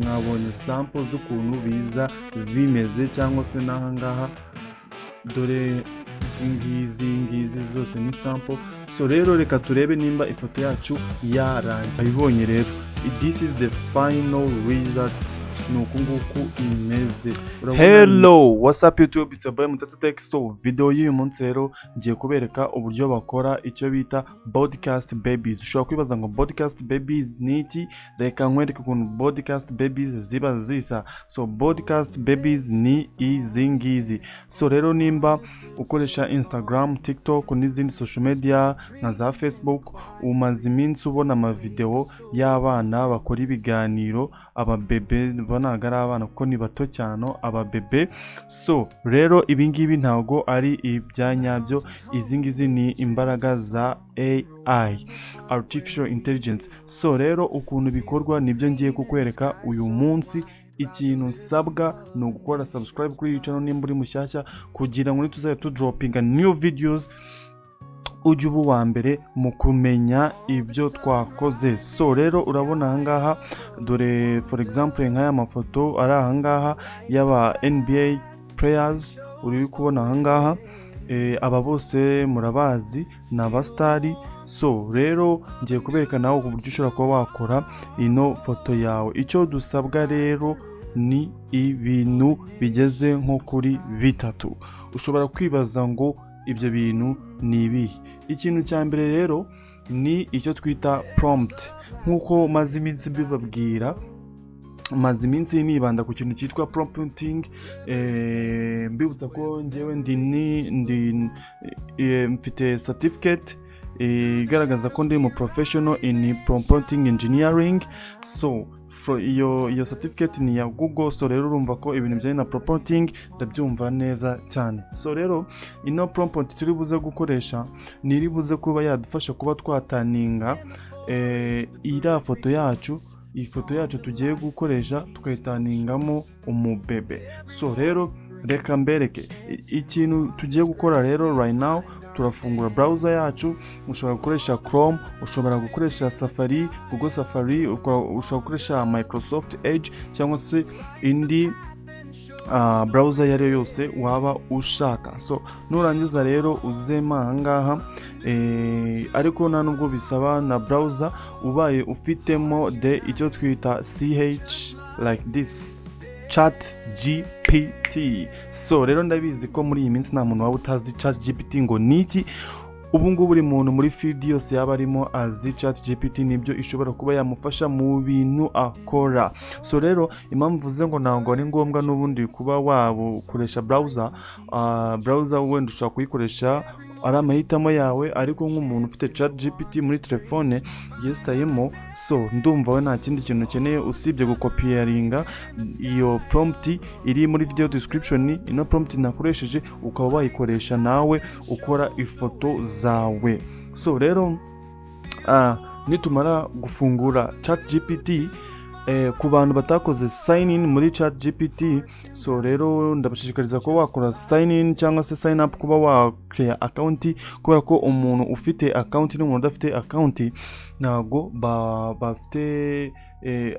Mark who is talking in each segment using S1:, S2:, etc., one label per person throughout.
S1: mwabonye sample z'ukuntu biza bimeze cyangwa se n'ahangaha dore ngizi zose ni sample. So rero reka turebe nimba ifoto yacu yarangiye. Abibonye rero, this is the final result. Nuku nguku imeze. Hello, what's up YouTube? It's your boy Mutesi. So video y'uyu munsi rero ngiye kubereka uburyo bakora icyo bita podcast babies. Ushobora kwibaza ngo podcast babies ni iki? Reka nkwereke ukuntu podcast babies ziba zisa. So podcast babies ni izi ngizi. So rero nimba ukoresha Instagram, TikTok n'izindi social media na za Facebook, umaze iminsi ubona ama video y'abana bakora ibiganiro, ababebe banagara abana kuko ni bato cyane ababebe. So rero ibingibi ntago ari ibyanyabyo, izi ngizi ni imbaraga za AI, artificial intelligence. So rero ukuntu bikorwa nibyo ngiye kukwereka uyu munsi. Ikintu usabwa ni ugukora subscribe kuri iyi channel nimba uri mushyashya, kugira ngo nituzajya tudropinga new videos ujye uba uwa mbere mu kumenya ibyo twakoze. So rero urabona ahangaha dore for example nk'aya mafoto ari ahangaha y'aba NBA players uri kubona ahangaha. Aba bose murabazi ni abastari. So rero ngiye kubereka nawe uburyo ushobora kuba wakora ino foto yawe. Icyo dusabwa rero ni ibintu bigeze nko kuri bitatu. Ushobora kwibaza ngo ibyo bintu ni ibihe? Ikintu cya mbere rero ni icyo twita prompt. Nkuko maze iminsi mbibabwira, maze iminsi nibanda ku kintu cyitwa prompting. Mbibutsa ko njyewe mfite certificate igaragaza ko ndi mu professional in prompting engineering. So iyo certificate ni ya Google. So rero urumva ko ibintu bijyanye na prompting ndabyumva neza cyane. So rero ino prompt turi buze gukoresha niri buze kuba yadufasha kuba twataninga ira foto yacu. Iyi foto yacu tugiye gukoresha tukayitaningamo umubebe. So rero reka mbereke ikintu tugiye gukora rero right now. Turafungura browser yacu. Ushobora gukoresha Chrome, ushobora gukoresha Safari, Google Safari, ushobora gukoresha Microsoft Edge cyangwa se indi browser yari yose waba ushaka. So nurangiza rero uzema ahangaha, ariko nta nubwo bisaba na browser, ubaye ufitemo icyo twita CH like this, ChatGPT. So rero ndabizi ko muri iyi minsi nta muntu waba utazi ChatGPT ngo niki. Ubu ngubu buri muntu muri field yose yaba arimo azi ChatGPT, nibyo ishobora kuba yamufasha mu bintu akora. So rero impamvu mvuze ngo ntabwo ari ngombwa n'ubundi kuba wabukoresha browser. Browser wenda ushobora kuyikoresha ari amahitamo yawe, ariko nk'umuntu ufite ChatGPT muri telefone yesitayemo. So ndumva we nta kindi kintu ukeneye usibye gukopiyaringa iyo prompt iri muri video description. Ino prompt nakoresheje ukaba wayikoresha nawe ukora ifoto zawe. So rero nitumara gufungura ChatGPT, ku bantu batakoze sign in muri ChatGPT, so rero ndabashishikariza ko wakora sign in cyangwa se sign up, kuba wa create account, kubera ko umuntu ufite account n'umuntu udafite account ntago bafite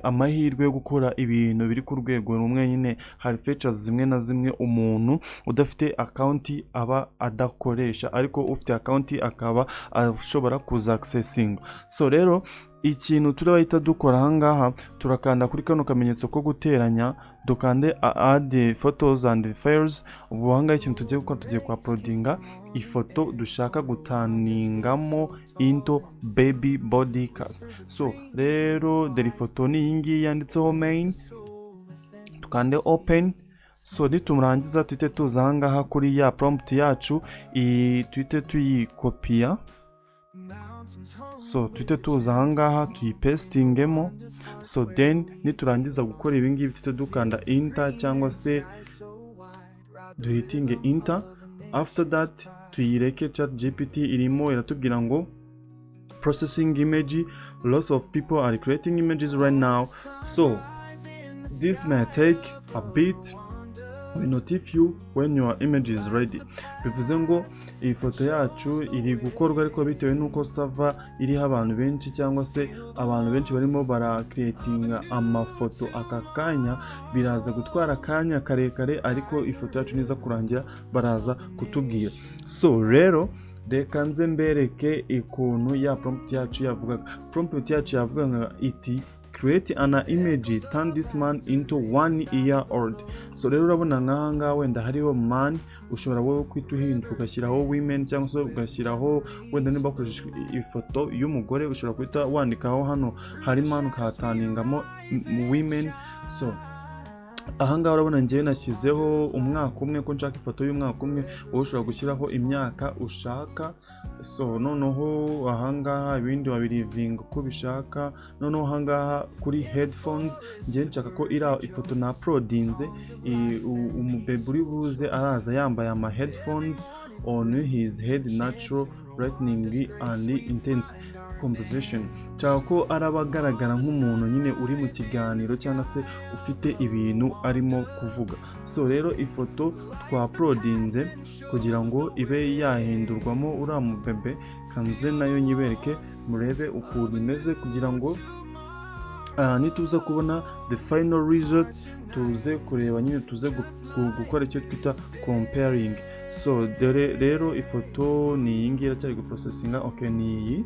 S1: amahirwe yo gukora ibintu biri ku rwego rumwe. Nyine hari features zimwe na zimwe umuntu udafite account aba adakoresha, ariko ufite account akaba ashobora kuza accessing. So rero ikintu turahita dukora ahangaha, turakanda kuri kano kamenyetso ko guteranya, dukande add photos and files. Ubu ahangaha ikintu tugiye gukora, tugiye ku uploadinga ifoto dushaka gutaningamo into baby podcast. So rero deri foto ni iyi ngiyi yanditseho main, tukande open. So nitumurangiza tuhite tuza ahangaha kuri ya prompt yacu, tuhite tuyikopiya. So tuhite tuza ahangaha tuyipestingemo. So then niturangiza gukora ibingibi tuhite dukanda enter cyangwa se duhitinge enter. After that tuyireke. ChatGPT irimo iratubwira ngo processing image, lots of people are creating images right now, so this may take a bit. We notify you when your image is ready. Bivuze ngo iyi foto yacu iri gukorwa ariko bitewe n'uko sava iriho abantu benshi cyangwa se abantu benshi barimo barakreatinga amafoto aka kanya, biraza gutwara akanya karekare ariko ifoto yacu niza kurangira baraza kutubwira. So rero reka nze mbereke ikuntu ya prompt yacu yavugaga. Prompt yacu yavugaga iti create an image, turn this man into 1 year old. So rero urabona nkaha ngaha wenda hariho man, ushobora wowe kwita uhinduka ugashyiraho women cyangwa se ugashyiraho wenda niba ukoresheje ifoto y'umugore ushobora kwita wandikaho hano hari man ukahataningamo women. So ahangaha urabona ngewe nashyizeho umwaka umwe ko nshaka ifoto y'umwaka umwe, wowe ushobora gushyiraho imyaka ushaka. So noneho ahangaha ibindi wabirivinga uko bishaka. Noneho ahangaha kuri headphones ngewe nshaka ko iriya ifoto na uploadinze umubebe uri buze araza yambaye ama headphones on his head, natural lightning and intense composition. Nshaka ko araba agaragara nk'umuntu nyine uri mu kiganiro cyangwa se ufite ibintu arimo kuvuga. So rero ifoto twaplodinze kugira ngo ibe yahindurwamo uriya mubebe, kanze nayo nyibereke murebe ukuntu imeze kugira ngo nituza kubona the final result tuze kureba nyine tuze gukora icyo twita comparing. So rero ifoto ni iyi ngiyi iracyari guprocesinga. Okay, ni iyi.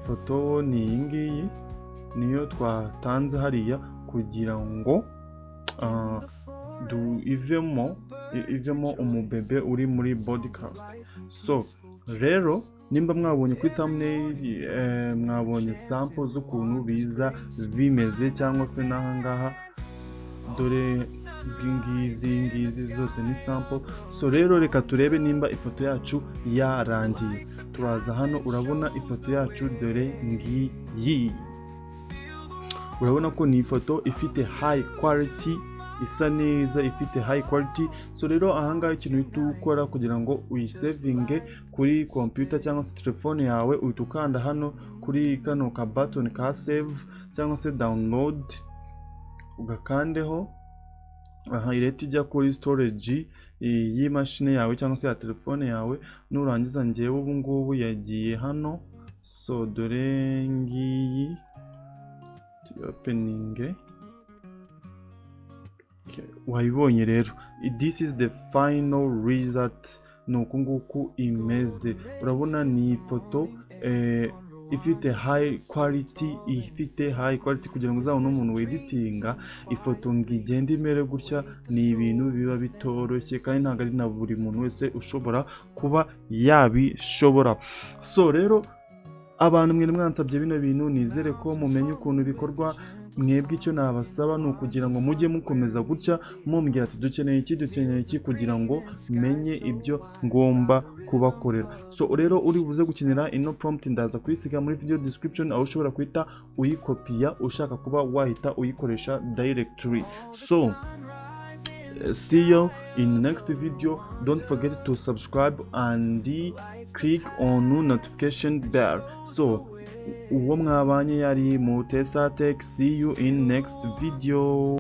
S1: Ifoto ni iyi ngiyi niyo twatanze hariya kugira ngo ivemo umubebe uri muri podcast. So rero nimba mwabonye kuri thumbnail mwabonye sample z'ukuntu biza bimeze cyangwa se n'ahangaha dore ngizi zose ni sample. So rero reka turebe nimba ifoto yacu yarangiye. Turaza hano, urabona ifoto yacu dore ngiyi, urabona ko ni ifoto ifite high quality, isa neza, ifite high quality. So rero ahangaha ikintu uhita ukora kugira ngo uyisevinge kuri computer cyangwa se telefone yawe, uhita ukanda hano kuri kano ka button ka save cyangwa se download, ugakandeho. Ireta ijya kuri storage y'imashini yawe cyangwa se ya telefone yawe. Nurangiza ngewe ubu ngubu yagiye hano. So dore ngiyi opening. Wayibonye rero, this is the final result. Nuko nguku imeze. Urabona ni ifoto ifite high quality kugira ngo uzabone umuntu weditinga ifoto ngo igende imere gutya. Ni ibintu biba bitoroshye kandi ntabwo ari na buri muntu wese ushobora kuba yabishobora. So rero abantu mwe mwansabye bino bintu, nizere ko mumenye ukuntu bikorwa. Mwebwe icyo nabasaba ni ukugira ngo mujye mukomeza gutya mumbwira ati dukeneye iki kugira ngo menye ibyo ngomba kubakorera. So rero uri buze gukenera ino prompt ndaza kuyisiga muri video description, aho ushobora kwita uyikopiya ushaka kuba wahita uyikoresha directly. So see you in the next video. Don't forget to subscribe and click on notification bell. So uwo mwabanye yari Mutesa Tech. See you in next video.